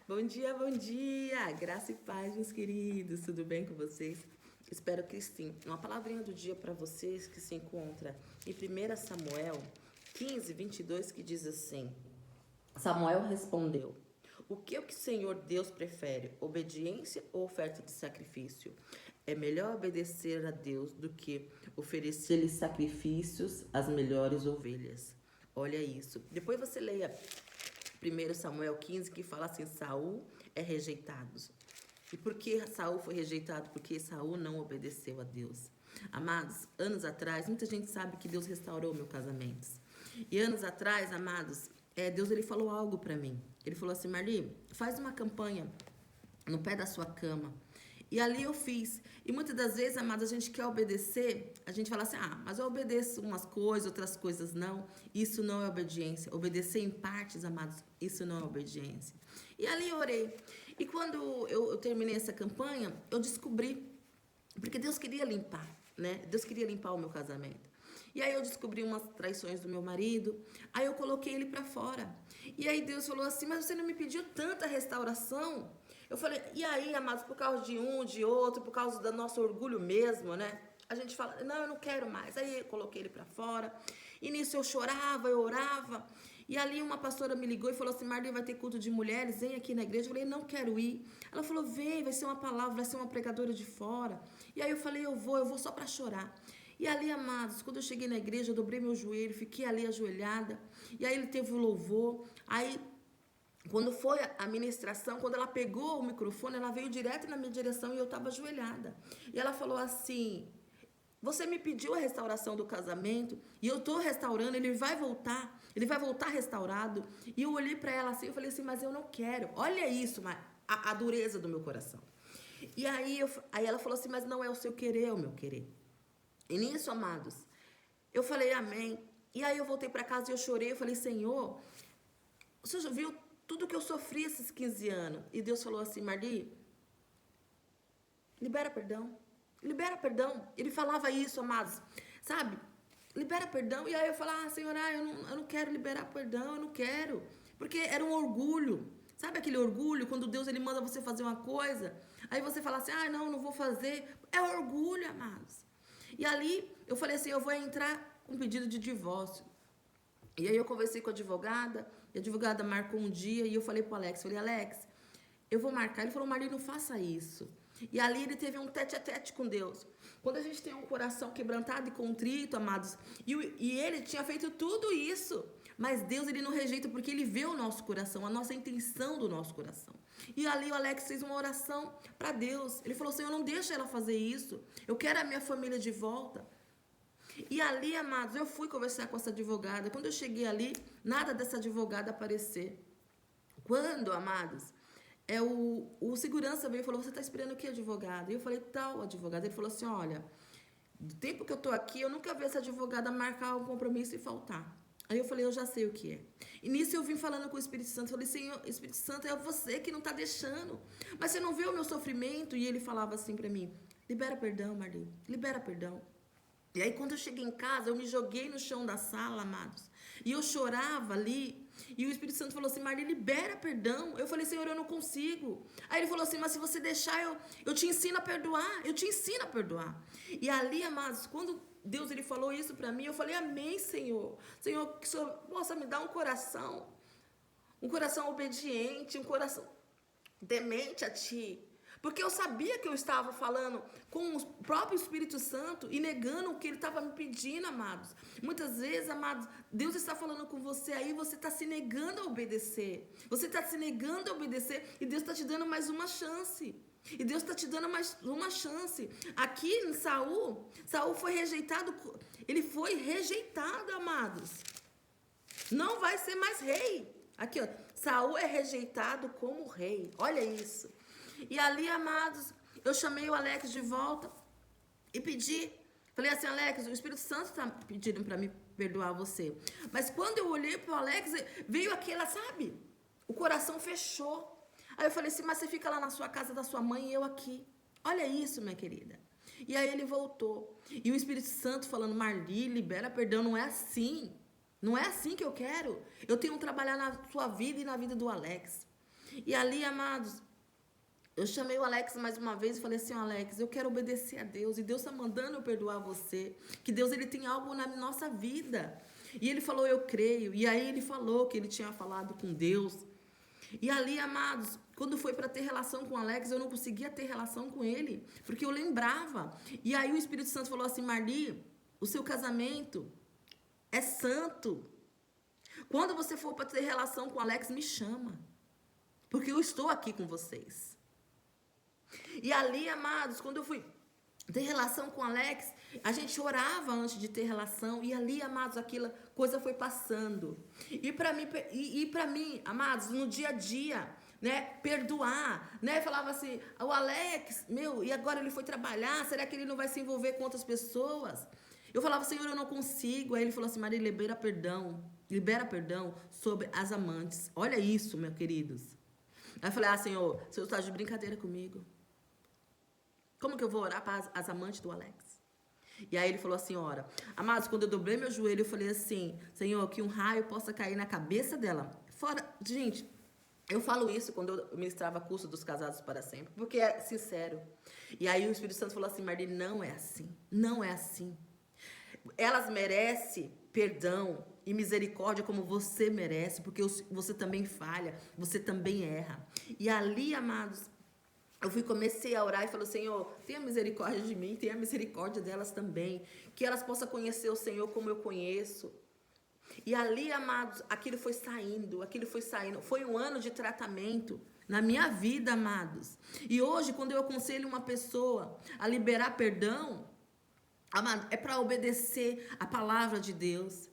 Bom dia! Graça e paz, meus queridos. Tudo bem com vocês? Espero que sim. Uma palavrinha do dia para vocês que se encontra em 1 Samuel 15, 22, que diz assim: Samuel respondeu: O que o Senhor Deus prefere, obediência ou oferta de sacrifício? É melhor obedecer a Deus do que oferecer-lhe sacrifícios às melhores ovelhas. Olha isso. Depois você leia 1 Samuel 15, que fala assim: Saul é rejeitado. E por que Saul foi rejeitado? Porque Saul não obedeceu a Deus. Amados, anos atrás, muita gente sabe que Deus restaurou meu casamento. E anos atrás, amados, Deus ele falou algo para mim. Ele falou assim: Marli, faz uma campanha no pé da sua cama. E ali eu fiz. E muitas das vezes, amados, a gente quer obedecer, a gente fala assim: mas eu obedeço umas coisas, outras coisas não. Isso não é obediência. Obedecer em partes, amados, isso não é obediência. E ali eu orei. E quando eu terminei essa campanha, eu descobri, porque Deus queria limpar, né? Deus queria limpar o meu casamento. E aí eu descobri umas traições do meu marido. Aí eu coloquei ele para fora. E aí Deus falou assim: mas você não me pediu tanta restauração? Eu falei: e aí, amados, por causa de um, de outro, por causa do nosso orgulho mesmo, né? A gente fala: não, eu não quero mais. Aí eu coloquei ele para fora. E nisso eu chorava, eu orava. E ali uma pastora me ligou e falou assim: Marli, vai ter culto de mulheres, vem aqui na igreja. Eu falei: não quero ir. Ela falou: vem, vai ser uma palavra, vai ser uma pregadora de fora. E aí eu falei: eu vou só para chorar. E ali, amados, quando eu cheguei na igreja, eu dobrei meu joelho, fiquei ali ajoelhada. E aí ele teve o louvor. Aí, quando foi a ministração, quando ela pegou o microfone, ela veio direto na minha direção e eu estava ajoelhada. E ela falou assim: você me pediu a restauração do casamento e eu estou restaurando, ele vai voltar restaurado. E eu olhei para ela assim, eu falei assim: mas eu não quero. Olha isso, a dureza do meu coração. E aí ela falou assim: mas não é o seu querer, é o meu querer. E nisso, amados, eu falei amém. E aí eu voltei para casa e eu chorei. Eu falei: Senhor, o Senhor já viu tudo que eu sofri esses 15 anos? E Deus falou assim: Marli, libera perdão. Libera perdão. Ele falava isso, amados, sabe? Libera perdão. E aí eu falava: Senhor, eu não quero liberar perdão, eu não quero. Porque era um orgulho. Sabe aquele orgulho quando Deus ele manda você fazer uma coisa? Aí você fala assim: não vou fazer. É orgulho, amados. E ali eu falei assim: eu vou entrar com pedido de divórcio. E aí eu conversei com a advogada, e a advogada marcou um dia, e eu falei pro Alex, Alex, eu vou marcar. Ele falou: Marli, não faça isso. E ali ele teve um tete-a-tete com Deus. Quando a gente tem um coração quebrantado e contrito, amados, e ele tinha feito tudo isso, mas Deus ele não rejeita porque ele vê o nosso coração, a nossa intenção do nosso coração. E ali o Alex fez uma oração para Deus. Ele falou: Senhor, não deixa ela fazer isso. Eu quero a minha família de volta. E ali, amados, eu fui conversar com essa advogada. Quando eu cheguei ali, nada dessa advogada aparecer. Quando, amados, o segurança veio e falou: você está esperando o que, advogada? E eu falei: tal, advogada. Ele falou assim: olha, do tempo que eu tô aqui, eu nunca vi essa advogada marcar um compromisso e faltar. Aí eu falei: eu já sei o que é. E nisso eu vim falando com o Espírito Santo. Eu falei: Senhor, Espírito Santo, é você que não tá deixando. Mas você não vê o meu sofrimento? E ele falava assim para mim: libera perdão, Marli, libera perdão. E aí quando eu cheguei em casa, eu me joguei no chão da sala, amados. E eu chorava ali. E o Espírito Santo falou assim: Marli, libera perdão. Eu falei: Senhor, eu não consigo. Aí ele falou assim: mas se você deixar, eu te ensino a perdoar. Eu te ensino a perdoar. E ali, amados, quando Deus ele falou isso para mim, eu falei: amém, Senhor. Senhor, que o Senhor possa me dar um coração obediente, um coração temente a Ti. Porque eu sabia que eu estava falando com o próprio Espírito Santo e negando o que ele estava me pedindo, amados. Muitas vezes, amados, Deus está falando com você aí, você está se negando a obedecer. Você está se negando a obedecer e Deus está te dando mais uma chance. E Deus está te dando mais uma chance. Aqui em Saul foi rejeitado. Ele foi rejeitado, amados. Não vai ser mais rei. Aqui, ó, Saul é rejeitado como rei. Olha isso. E ali, amados, eu chamei o Alex de volta e pedi. Falei assim: Alex, o Espírito Santo está pedindo para me perdoar você. Mas quando eu olhei para o Alex, veio aquela, sabe? O coração fechou. Aí eu falei assim: mas você fica lá na sua casa da sua mãe e eu aqui. Olha isso, minha querida. E aí ele voltou. E o Espírito Santo falando: Marli, libera perdão, não é assim. Não é assim que eu quero. Eu tenho que trabalhar na sua vida e na vida do Alex. E ali, amados, eu chamei o Alex mais uma vez e falei assim, Alex, eu quero obedecer a Deus. E Deus está mandando eu perdoar você. Que Deus, ele tem algo na nossa vida. E ele falou, eu creio. E aí ele falou que ele tinha falado com Deus. E ali, amados, quando foi para ter relação com o Alex, eu não conseguia ter relação com ele. Porque eu lembrava. E aí o Espírito Santo falou assim, Marli, o seu casamento é santo. Quando você for para ter relação com o Alex, me chama. Porque eu estou aqui com vocês. E ali, amados, quando eu fui ter relação com o Alex, a gente orava antes de ter relação. E ali, amados, aquela coisa foi passando. E para mim, amados, no dia a dia, né, perdoar, né, falava assim, o Alex, meu, e agora ele foi trabalhar, será que ele não vai se envolver com outras pessoas? Eu falava, Senhor, eu não consigo. Aí ele falou assim, Maria, libera perdão sobre as amantes. Olha isso, meus queridos. Aí eu falei, Senhor, o Senhor está de brincadeira comigo. Como que eu vou orar para as amantes do Alex? E aí ele falou assim, ora, amados, quando eu dobrei meu joelho, eu falei assim, Senhor, que um raio possa cair na cabeça dela. Fora, gente, eu falo isso quando eu ministrava curso dos casados para sempre, porque é sincero. E aí o Espírito Santo falou assim, Marli, não é assim, não é assim. Elas merecem perdão e misericórdia como você merece, porque você também falha, você também erra. E ali, amados, comecei a orar e falei, Senhor, tenha misericórdia de mim, tenha misericórdia delas também, que elas possam conhecer o Senhor como eu conheço. E ali, amados, aquilo foi saindo, foi um ano de tratamento na minha vida, amados. E hoje, quando eu aconselho uma pessoa a liberar perdão, amado, é para obedecer a palavra de Deus.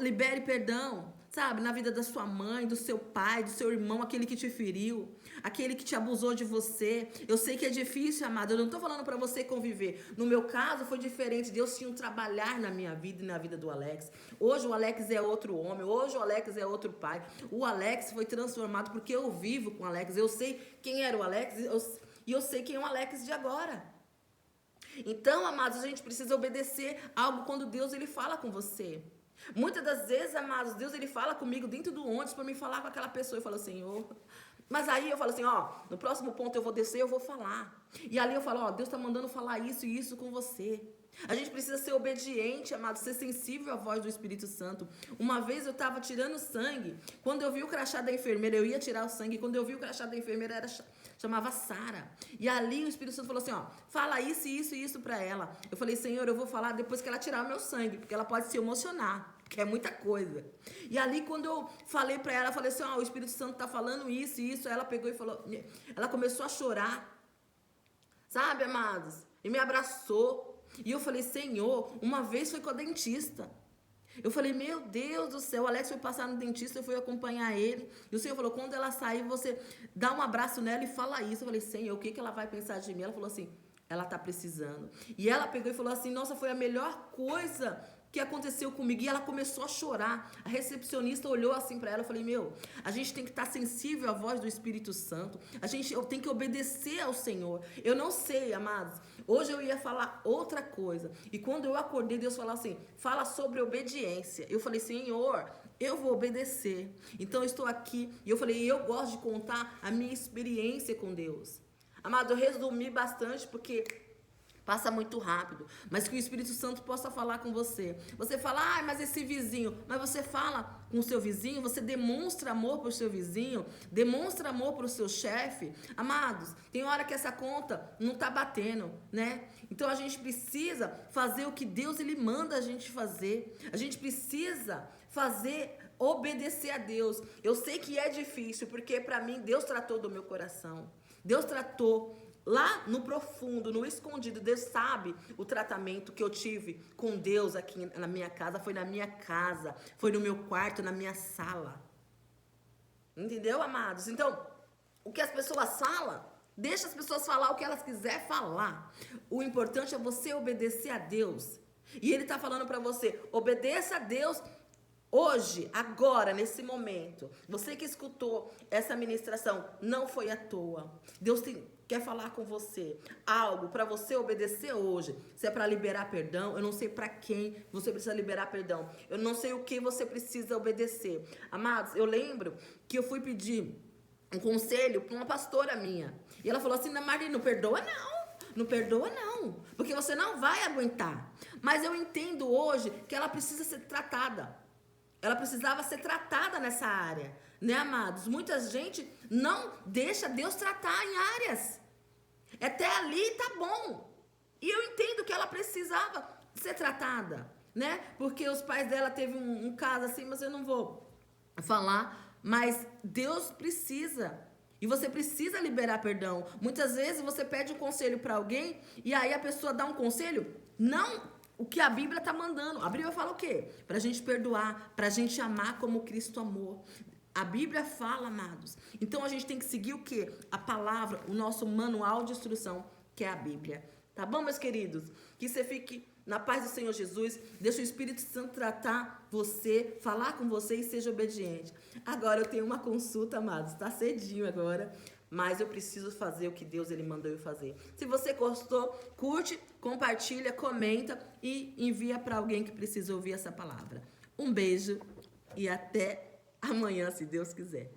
Libere perdão, sabe, na vida da sua mãe, do seu pai, do seu irmão, aquele que te feriu, aquele que te abusou de você. Eu sei que é difícil, amado, eu não estou falando para você conviver. No meu caso foi diferente, Deus tinha um trabalhar na minha vida e na vida do Alex. Hoje o Alex é outro homem, hoje o Alex é outro pai. O Alex foi transformado porque eu vivo com o Alex, eu sei quem era o Alex e eu sei quem é o Alex de agora. Então, amados, a gente precisa obedecer algo quando Deus ele fala com você. Muitas das vezes, amados, Deus ele fala comigo dentro do ônibus para me falar com aquela pessoa. Eu falo, Senhor. Mas aí eu falo assim, no próximo ponto eu vou descer, eu vou falar. E ali eu falo, Deus está mandando falar isso e isso com você. A gente precisa ser obediente, amado, ser sensível à voz do Espírito Santo. Uma vez eu estava tirando sangue. Quando eu vi o crachá da enfermeira, eu ia tirar o sangue. Quando eu vi o crachá da enfermeira, chamava Sara. E ali o Espírito Santo falou assim, fala isso e isso e isso para ela. Eu falei, Senhor, eu vou falar depois que ela tirar o meu sangue, porque ela pode se emocionar, porque é muita coisa. E ali quando eu falei para ela, eu falei assim, o Espírito Santo tá falando isso e isso. Aí ela pegou e falou, ela começou a chorar. Sabe, amados? E me abraçou. E eu falei, Senhor, uma vez foi com a dentista. Eu falei, meu Deus do céu, o Alex foi passar no dentista, eu fui acompanhar ele. E o Senhor falou, quando ela sair, você dá um abraço nela e fala isso. Eu falei, Senhor, o que ela vai pensar de mim? Ela falou assim, ela tá precisando. E ela pegou e falou assim, nossa, foi a melhor coisa que aconteceu comigo. E ela começou a chorar. A recepcionista olhou assim para ela. Eu falei, a gente tem que estar sensível à voz do Espírito Santo. Eu tenho que obedecer ao Senhor. Eu não sei, amados. Hoje eu ia falar outra coisa. E quando eu acordei, Deus falou assim, fala sobre obediência. Eu falei, Senhor, eu vou obedecer. Então eu estou aqui. E eu falei, eu gosto de contar a minha experiência com Deus. Amado, eu resumi bastante porque passa muito rápido, mas que o Espírito Santo possa falar com você. Você fala, mas esse vizinho. Mas você fala com o seu vizinho, você demonstra amor para o seu vizinho, demonstra amor para o seu chefe. Amados, tem hora que essa conta não está batendo, né? Então a gente precisa fazer o que Deus ele manda a gente fazer. A gente precisa obedecer a Deus. Eu sei que é difícil, porque para mim Deus tratou do meu coração. Deus tratou lá no profundo, no escondido. Deus sabe o tratamento que eu tive com Deus aqui na minha casa. Foi na minha casa, foi no meu quarto, na minha sala. Entendeu, amados? Então, o que as pessoas falam, deixa as pessoas falar o que elas quiserem falar. O importante é você obedecer a Deus. E Ele está falando para você, obedeça a Deus hoje, agora, nesse momento. Você que escutou essa ministração, não foi à toa. Deus quer falar com você algo para você obedecer hoje. Se é para liberar perdão, eu não sei para quem você precisa liberar perdão. Eu não sei o que você precisa obedecer. Amados, eu lembro que eu fui pedir um conselho para uma pastora minha. E ela falou assim, Marli, não perdoa não. Não perdoa não, porque você não vai aguentar. Mas eu entendo hoje que ela precisa ser tratada. Ela precisava ser tratada nessa área, né, amados? Muita gente não deixa Deus tratar em áreas. Até ali tá bom. E eu entendo que ela precisava ser tratada, né? Porque os pais dela teve um caso assim, mas eu não vou falar. Mas Deus precisa. E você precisa liberar perdão. Muitas vezes você pede um conselho para alguém e aí a pessoa dá um conselho, não o que a Bíblia está mandando. A Bíblia fala o quê? Para a gente perdoar, para a gente amar como Cristo amou. A Bíblia fala, amados. Então a gente tem que seguir o quê? A palavra, o nosso manual de instrução, que é a Bíblia. Tá bom, meus queridos? Que você fique na paz do Senhor Jesus. Deixa o Espírito Santo tratar você, falar com você e seja obediente. Agora eu tenho uma consulta, amados. Tá cedinho agora, mas eu preciso fazer o que Deus ele mandou eu fazer. Se você gostou, curte, compartilha, comenta e envia para alguém que precisa ouvir essa palavra. Um beijo e até amanhã, se Deus quiser.